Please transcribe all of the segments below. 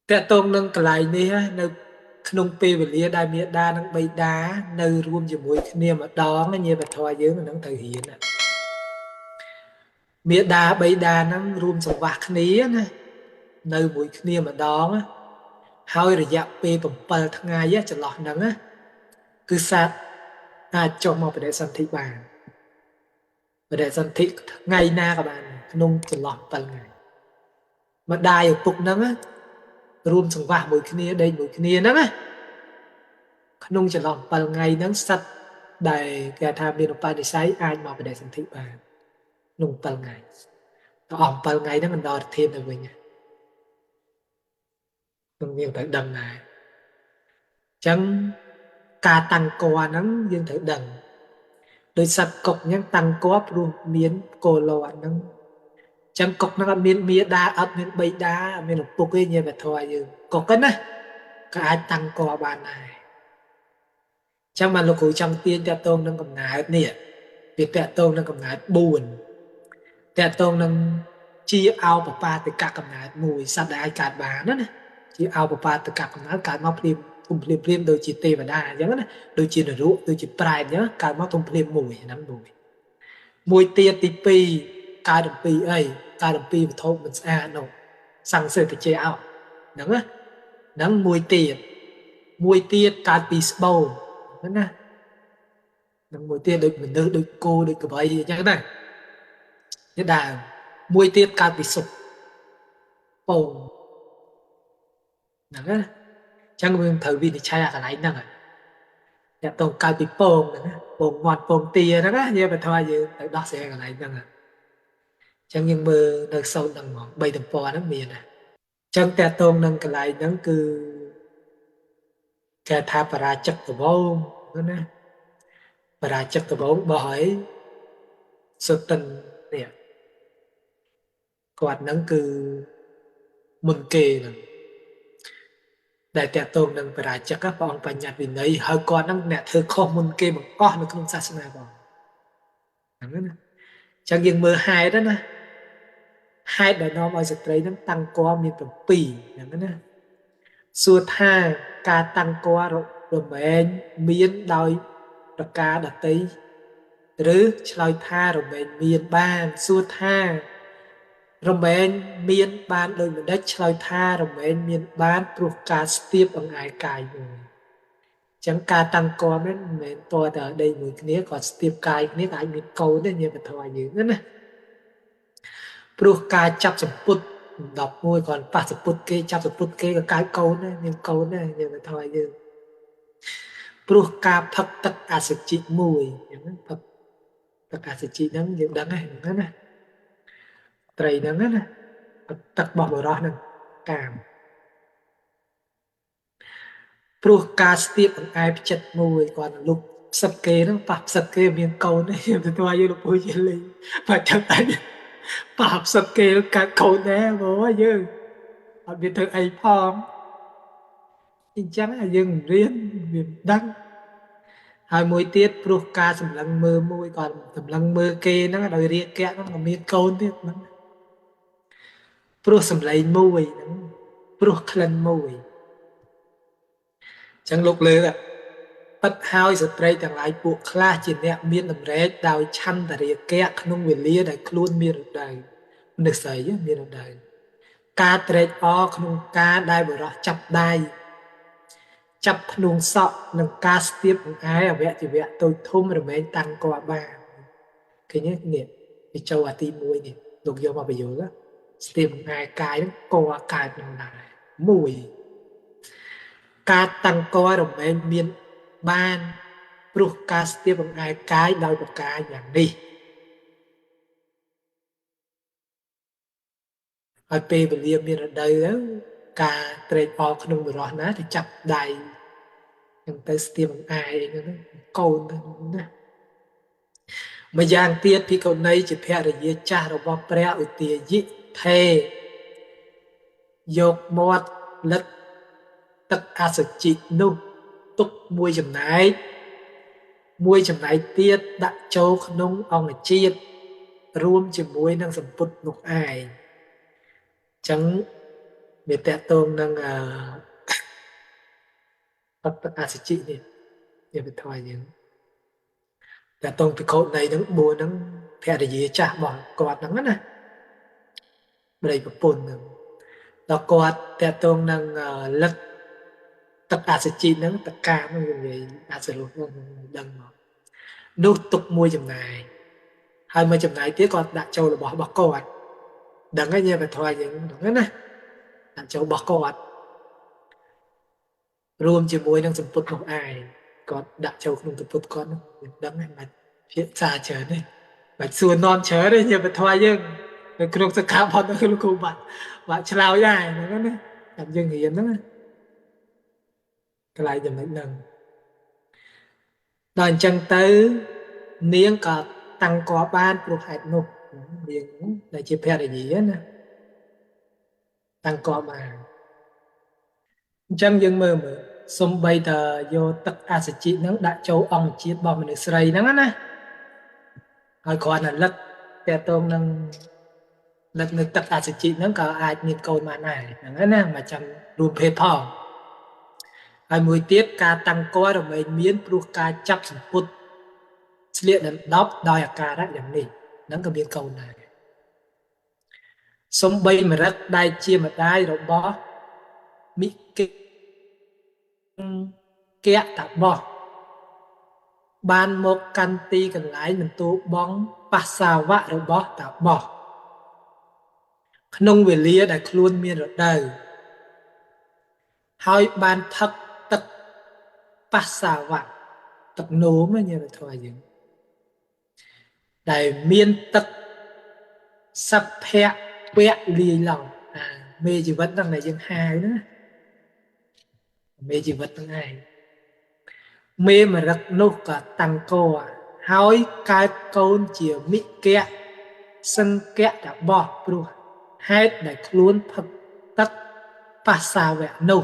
แต่ตรงនឹងកន្លែងនេះនៅក្នុងពេលវេលាដែលមេដានិងបិតានៅរួមជាមួយគ្នាម្ដងញាតិបធរយើងនឹងត្រូវរៀនមេដាបិតានឹងរួមសង្វាស់គ្នាណានៅមួយគ្នាម្ដងហើយរយៈពេល7ថ្ងៃចន្លោះហ្នឹងគឺសត្វអាចចុះមកបដិសន្ធិបានបដិសន្ធិថ្ងៃណាក៏បានក្នុងចន្លោះ7ថ្ងៃម្ដាយឪពុកហ្នឹងរួមសង្វាស់មួយគ្នាដេកមួយគ្នាហ្នឹងក្នុងចន្លោះ7ថ្ងៃហ្នឹងសត្វដែលគេថាមានឧបនិស្ស័យអាចមកបដិសន្ធិបានក្នុង7ថ្ងៃដល់អស់7ថ្ងៃហ្នឹងបន្តធានទៅវិញនឹងយើងត្រូវដឹងដែរអញ្ចឹងការតាំងគ័រហ្នឹងយើងត្រូវដឹងដោយសត្វកុកអញ្ចឹងតាំងគ័រព្រោះមានគោលហ្នឹងចឹងកុកហ្នឹងអត់មានមាតាអត់មានបិតាអត់មានឪពុកទេញាតិធម៌យើងកុកហ្នឹងណាក៏អាចតាំងគ័របានដែរចឹងបានលោកគ្រូចង់ទាញតកតងនឹងកំណើតនេះវាតកតងនឹងកំណើត4តកតងនឹងជាអោបបាតិកកំណើត1សត្វដែលអាចកើតបានណាជាអោបបាតិកកំណើតកើតមកភ្លាមភ្លាមដូចជាទេវតាអញ្ចឹងណាដូចជានរកដូចជាប្រែតអញ្ចឹងកើតមកភ្លាមមួយហ្នឹងមួយទៀតទី2កើតអំពីអីកើតអំពីវត្ថុមិនស្អាតនោះសង្សេតជាអោហ្នឹងណាហ្នឹងមួយទៀតកើតពីស្បូនហ្នឹងណានឹងមួយទៀតដូចមនុស្សដូចគោដូចក្របីអញ្ចឹងណានេះដើមមួយទៀតកើតពីសុខពងហ្នឹងណាអញ្ចឹងយើងត្រូវវិនិច្ឆ័យអាកន្លែងហ្នឹងតែតោកើតពីពងហ្នឹងណាពងមាត់ពងទាហ្នឹងណាយើងបើថាយើងត្រូវដោះស្រាយកន្លែងហ្នឹងអញ្ចឹងយើងមើលនៅសូត្រហ្នឹងហ្មង3ទំព័រហ្នឹងមានណាអញ្ចឹងតតងនឹងកន្លែងហ្នឹងគឺគេថាបរាជិកដបងណាបរាជិកដបងបោះឲ្យសុទិននេះគាត់ហ្នឹងគឺមុនគេហ្នឹងដែលតតងនឹងបរាជិកព្រះអង្គបញ្ញត្តិវិន័យហើយគាត់ហ្នឹងអ្នកធ្វើខុសមុនគេបង្កោះនៅក្នុងសាសនាបងហ្នឹងណាអញ្ចឹងយើងមើលហេតុណាហេតុដែលនាំឲ្យស្ត្រីហ្នឹងតាំងគ័រមាន7ហ្នឹងណាសួរថាការតាំងគ័ររមែងមានដោយប្រការដតីឬឆ្លើយថារមែងមានបានសួរថារមែងមានបានដោយម្ដេចឆ្លើយថារមែងមានបានព្រោះការស្ទាបអង្អែលកាយមួយអញ្ចឹងការតាំងគ័រមិនមែនតើតែដេកមួយគ្នាគាត់ស្ទាបកាយគ្នាក៏អាចមានកូនដែរញាតិបធម៌យើងណាព្រោះការចាប់សម្ពុត11គាត់ប៉ះសម្ពុតគេចាប់សម្ពុតគេក៏កើតកូនដែរមានកូនដែរញាតិបធម៌យើងព្រោះការផឹកទឹកអសុជិមួយអញ្ចឹងផឹកទឹកអសុជិហ្នឹងយើងដឹងហ្នឹងណាត្រីហ្នឹងណាទឹករបស់បរោះហ្នឹងកាមព្រោះការស្ទាបអង្អែលផ្ចិតមួយគាត់លុបផ្សិតគេហ្នឹងប៉ះផ្សិតគេមានកូនទេខ្ញុំទៅយកលោកពូជាលេងបើចាំតែប៉ះផ្សិតគេកើតកូនដែរបងយើងអត់មានធ្វើអីផងអញ្ចឹងយើងរៀនមានដឹងហើយមួយទៀតព្រោះការសម្លឹងមើលមួយគាត់សម្លឹងមើលគេហ្នឹងដោយរាគៈហ្នឹងក៏មានកូនទៀតហ្នឹងព្រោះសម្លេងមួយហ្នឹងព្រោះក្លិនមួយអញ្ចឹងលោកលើកពិតហើយស្ត្រីទាំងឡាយពួកខ្លះជាអ្នកមានតម្រេចដោយឆន្ទរាគៈក្នុងវេលាដែលខ្លួនមានរដូវមនុស្សស្រីមានរដូវការត្រេកអរក្នុងការដែលបរោះចាប់ដៃចាប់ភ្នួងសក់និងការស្ទាបអង្អែលអវយវៈតូចធំរមែងតាំងគ័របានឃើញទេនេះវាចូលអាទី1នេះលោកយកមកបញ្យល់ស្ទាបអង្អែលកាយហ្នឹងគ័រកើតនឹងដែរមួយការតាំងគ័ររមែងមានបានព្រោះការស្ទាបអង្អែលកាយដោយប្រការយ៉ាងនេះហើយពេលវេលាមានរដូវទៅការត្រេកអរក្នុងបរោះណាទៅចាប់ដៃចឹងទៅស្ទាបអង្អែលហ្នឹងកូនណាម្យ៉ាងទៀតភិក្ខុនីជាភរិយាចាស់របស់ព្រះឧទាយិថេយកមាត់លិតទឹកអសុជិនោះទុកមួយចំណែកទៀតដាក់ចូលក្នុងអង្គជាតិរួមជាមួយនឹងសម្ពុតនោះឯងចឹង វាតកតងនឹងទឹកអសុជិនេះវាបថយយើងតកតងភិក្ខុនៃហ្នឹង4ហ្នឹងភរិយាចាស់របស់គាត់ហ្នឹងណាប្តីប្រពន្ធហ្នឹងដល់គាត់តកតងនឹងលិតទឹកអសុជិហ្នឹងតកាហ្នឹងនិយាយអសរុហ្នឹងដឹងមកនោះទុកមួយចំណាយហើយមួយចំណាយទៀតគាត់ដាក់ចូលរបស់គាត់ដឹងហើយញាបថយយើងហ្នឹងណាដាក់ចូលរបស់គាត់រួមជាមួយនឹងសម្ពុតនោះឯងគាត់ដាក់ចូលក្នុងសម្ពុតគាត់នោះដឹងហើយមិនភាសាច្រើនទេមិនសួរនំច្រើនទេញាបថយយើងនៅក្នុងសិក្ខាបទនោះលោកគ្រូបាក់ឆ្លើយដែរហ្នឹងណាតែយើងរៀនហ្នឹងកន្លែងចំណុចហ្នឹងដល់អញ្ចឹងទៅនាងក៏តាំងកបានព្រោះហេតុនោះនាងដែលជាភរិយាណាតាំងកបានអញ្ចឹងយើងមើលសំបីតយកទឹកអសុជិហ្នឹងដាក់ចូលអង្គជាតិរបស់មនុស្សស្រីហ្នឹងណាហើយគ្រាន់តែលិតតទៅនឹងលិតនៅទឹកអសុជិហ្នឹងក៏អាចមានកូនបានដែរហ្នឹងណាមកចាំរួមភេទផងហើយមួយទៀតការតាំងករមែងមានព្រោះការចាប់សម្ពុតស្លៀកដណ្ដប់ដោយអាការៈយ៉ាងនេះហ្នឹងក៏មានកូនដែរសំបីមរឹកដែលជាម្ដាយរបស់មិគកៈតបោះបានមកកាន់ទីកន្លែងបន្ទូបងបាសាវៈរបស់តបោះក្នុងវេលាដែលខ្លួនមានរដូវហើយបានថឹកទឹកបាសាវៈទឹកនោមញាតិធម៌យើងដែលមានទឹកសភៈវៈលាយឡំមេជីវិតហ្នឹងដែលយើងហៅណាមេជីវិតហ្នឹងឯងមេមរឹកនោះក៏តាំងកហើយកើតកូនជាមិគៈសង្កៈតបោះព្រោះហេតុដែលខ្លួនផឹកទឹកបាសាវៈនោះ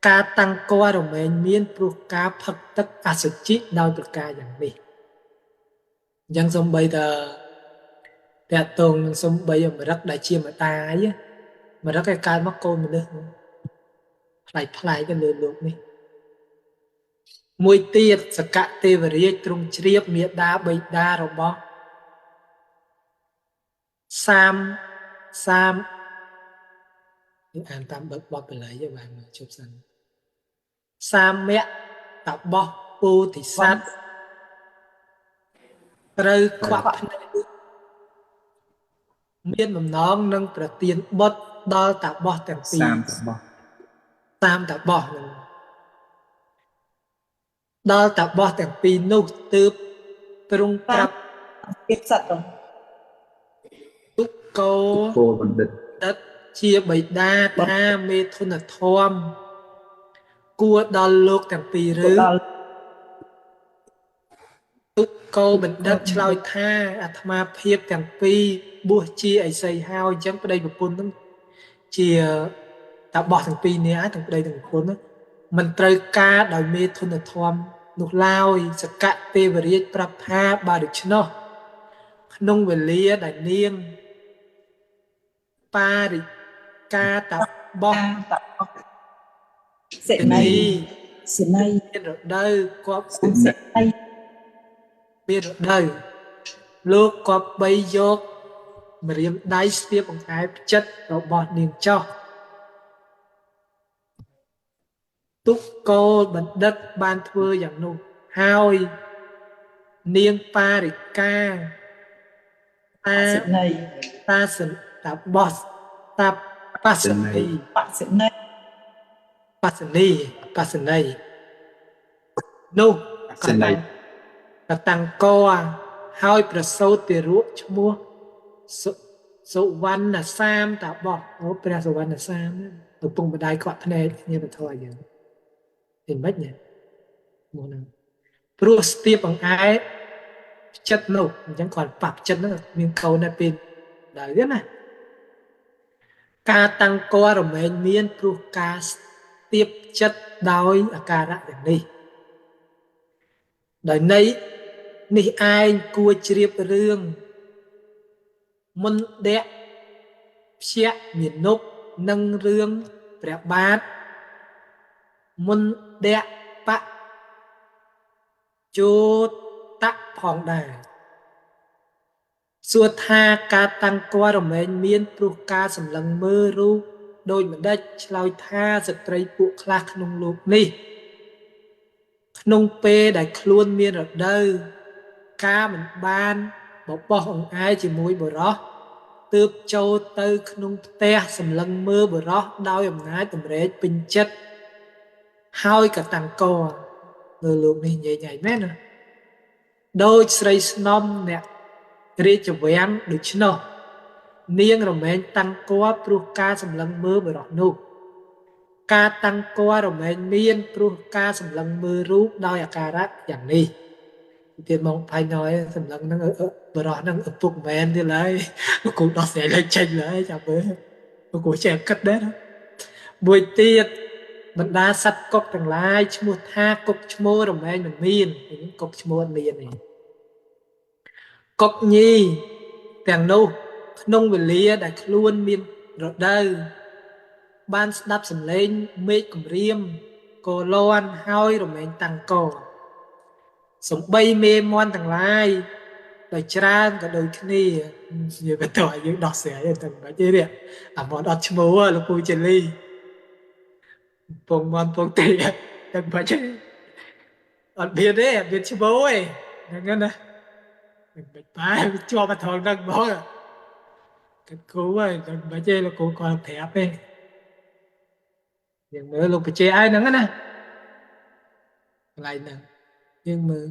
ការតាំងករមែងមានព្រោះការផឹកទឹកអសុជិដោយប្រការយ៉ាងនេះអញ្ចឹងសំបីតតតងនឹងសំបីអមរឹកដែលជាម្ដាយមរឹកឯកើតមកកូនមនុស្សផ្លែកទៅលើលោកនេះមួយទៀតសកទេវរាជទ្រង់ជ្រាបមេដាបិតារបស់សាមអានតាមបទបល័យបានជប់សិនសាមៈតបោះពោធិសត្វត្រូវខ្វាក់ភ្នែកមានបំណងនឹងប្រទានបុត្រដល់តបោះទាំងពីរតាមតបោះនឹងដល់តបោះទាំងពីរនោះទើបទ្រង់ប្រាប់ពីសត្វទុកោបណ្ឌិតជាបិតាថាមេធនធម៌គួរដល់លោកទាំងពីរឬទុកោបណ្ឌិតឆ្លើយថាអាត្មាភាពទាំងពីរបួសជាឥសីហើយអញ្ចឹងប្តីប្រពន្ធនឹងជាតបោះទាំងពីរនេះទាំងប្តីទាំងប្រពន្ធមិនត្រូវការដោយមេធនធម៌នោះឡើយសកទេវរាជប្រាប់ថាបើដូច្នោះក្នុងវេលាដែលនាងបារិកាតបោះសេនីមានរដូវគាត់សេនីមានរដូវលោកគាត់បីយកម្រាមដៃស្ទាបបង្អែបចិត្តរបស់នាងចោះទុកោបណ្ឌិតបានធ្វើយ៉ាងនោះហើយនាងបារិកាតាសិនតាបោះតាបស្សនីនោះកតាំងកហើយប្រសូតទារកឈ្មោះសុវណ្ណសាមតាបោះព្រះសុវណ្ណសាមឪពុកម្ដាយខ្វាក់ភ្នែកគ្នាបធរយើងឃើញមិនញ៉េមកហ្នឹងព្រោះស្ទាបបង្អែបចិត្តនោះអញ្ចឹងគាត់ប៉ះចិត្តហ្នឹងមានកូននៅពេលដែរទៀតណាការតាំងករមែងមានព្រោះការស្ទាបចិត្តដោយអាការៈយ៉ាងនេះដោយន័យនេះឯងគួរជ្រាបរឿងមុនដៈភៈមានុប nâng rươngព្រះបាទមុនដៈបៈជូតៈផងដែរសួរថាការតាំងគរមែងមានព្រោះការសម្លឹងមើលរូបដូចម្ដេចឆ្លើយថាស្ត្រីពួកខ្លះក្នុងលោកនេះក្នុងពេលដែលខ្លួនមានរដូវការមិនបានបបោះអង្អែលជាមួយបុរសទើបចូលទៅក្នុងផ្ទះសម្លឹងមើលបុរសដោយអំណាចតម្រែកពេញចិត្តហើយក៏តាំងគលើលោកនេះនិយាយមែនណាដោយស្រីស្នំអ្នករាជវាំងដូច្នោះនាងរមែងតាំងគព្រោះការសម្លឹងមើលបុរសនោះការតាំងគរមែងមានព្រោះការសម្លឹងមើលរូបដោយអាការៈយ៉ាងនេះទៀតមកផៃណយសម្លឹងហ្នឹងបរោះហ្នឹងឪពុកមែនទៀតហើយគូដោះស្រាយលេចចេញហើយចាំមើលគូចេះគិតដែរណាមួយទៀតបណ្ដាសត្វកុកទាំងឡាយឈ្មោះថាកុកឈ្មោលរមែងមិនមានកុកឈ្មោលអត់មានទេកុកញីទាំងនោះក្នុងវេលាដែលខ្លួនមានរដូវបានស្ដាប់សំឡេងមេឃគំរាមក៏លាន់ហើយរមែងតាំងកសំបីមេមន់ទាំងឡាយដោយច្រើនក៏ដូចគ្នានិយាយបន្តឲ្យយើងដោះស្រាយទៅមិនទេនេះអាមន់អត់ឈ្មោះលោកពូជេលីពងមន់ពងទេតែមិនទេអត់មានទេអត់មានឈ្មោះទេហ្នឹងណាមិនបាច់បែរជាប់អថងហ្នឹងមកកាត់គូហើយមិនទេលោកគូគាត់ប្រាប់ទេយើងមើលលោកបច្ចេកឯហ្នឹងណាកន្លែងហ្នឹងយើងមើល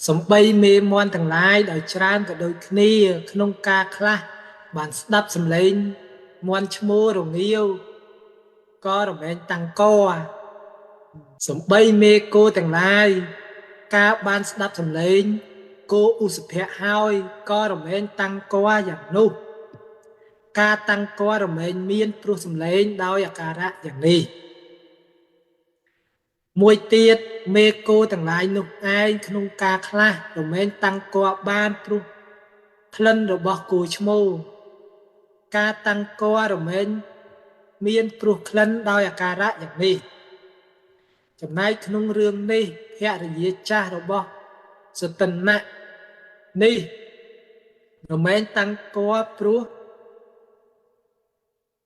សំបីមេមន់ទាំងឡាយដោយច្រើនក៏ដូចគ្នាក្នុងការខ្លះបានស្ដាប់សំឡេងមន់ឈ្មោះរងាវក៏រមែងតាំងកសំបីមេគោទាំងឡាយការបានស្ដាប់សំឡេងគោឧសភៈហើយក៏រមែងតាំងកយ៉ាងនោះការតាំងករមែងមានព្រោះសំឡេងដោយអាការៈយ៉ាងនេះមួយទៀតមេគោទាំងឡាយនោះឯងក្នុងការខ្លះរមែងតាំងគរបានព្រោះក្លិនរបស់គោឈ្មោលការតាំងគររមែងមានព្រោះក្លិនដោយអាការៈយ៉ាងនេះចំណែកក្នុងរឿងនេះភរិយាចាស់របស់សតណៈនេះរមែងតាំងគរព្រោះ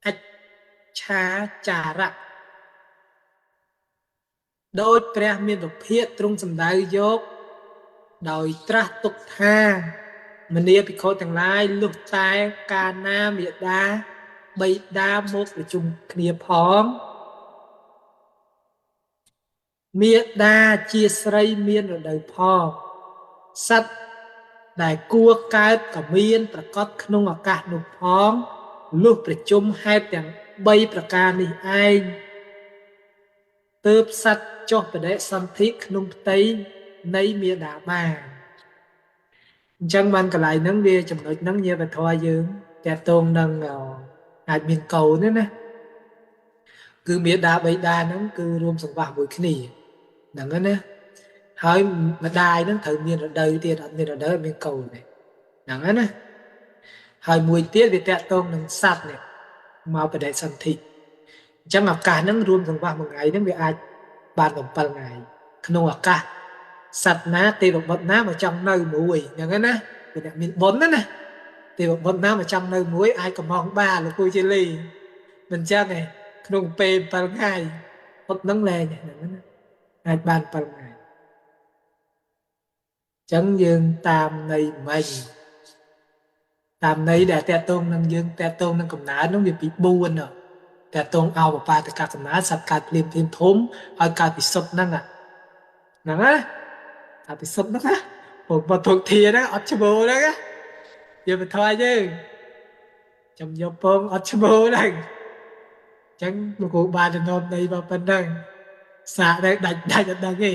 អច្ឆាចារៈដោយព្រះមានពភាកទ្រង់សម្ដៅយកដោយត្រាស់ទុកថាមនាភិក្ខុទាំងឡាយលុះតែកាលណាមេដាបិតាមកប្រជុំគ្នាផងមេដាជាស្រីមានរដូវផងសត្វដែលគួរកើតក៏មានប្រកបក្នុងឱកាសនោះផងលុះប្រជុំហេតុទាំង3ប្រការនេះឯងទើបសត្វចុះបដិសន្ធិក្នុងផ្ទៃនៃមេដាបានអញ្ចឹងបានកន្លែងហ្នឹងវាចំណុចហ្នឹងញាតិធម៌យើងតាក់ទងនឹងអាចមានកូនណាគឺមេដាបិតាហ្នឹងគឺរួមសង្វាស់មួយគ្នាហ្នឹងណាហើយម្ដាយហ្នឹងត្រូវមានរដូវទៀតអត់មានរដូវមានកូនទេហ្នឹងណាហើយមួយទៀតវាតាក់ទងនឹងសត្វនេះមកបដិសន្ធិអញ្ចឹងឱកាសហ្នឹងរួមសង្វាស់មួយថ្ងៃហ្នឹងវាអាចបាន7ថ្ងៃក្នុងឱកាសសត្វណាទេវបុត្រណាមកចង់នៅមួយអញ្ចឹងណាវាអ្នកមានបុណ្យណាទេវបុត្រណាមកចង់នៅមួយអាចកំងបានលោកពូជាលីមិនអញ្ចឹងទេក្នុងពេល7ថ្ងៃពុតហ្នឹងលែងហ្នឹងណាអាចបាន7ថ្ងៃអញ្ចឹងយើងតាមន័យមិញតាមន័យដែលតាក់ទងនឹងយើងតាក់ទងនឹងកំណើតនោះវាពី4តាក់ទងអបបាតកកំណើតសត្វកើតភ្លាមធំហើយកើតពិសុទ្ធហ្នឹងហ្នឹងណាកើតពិសុទ្ធហ្នឹងណាពុកធាហ្នឹងអត់ឈ្មោះហ្នឹងណាយើងបន្ថយយើងចាំយកពងអត់ឈ្មោះហ្នឹងអញ្ចឹងលោកគ្រូបានចំណោមន័យមកប៉ុណ្ណឹងសាកដែរដាច់អត់ដឹងទេ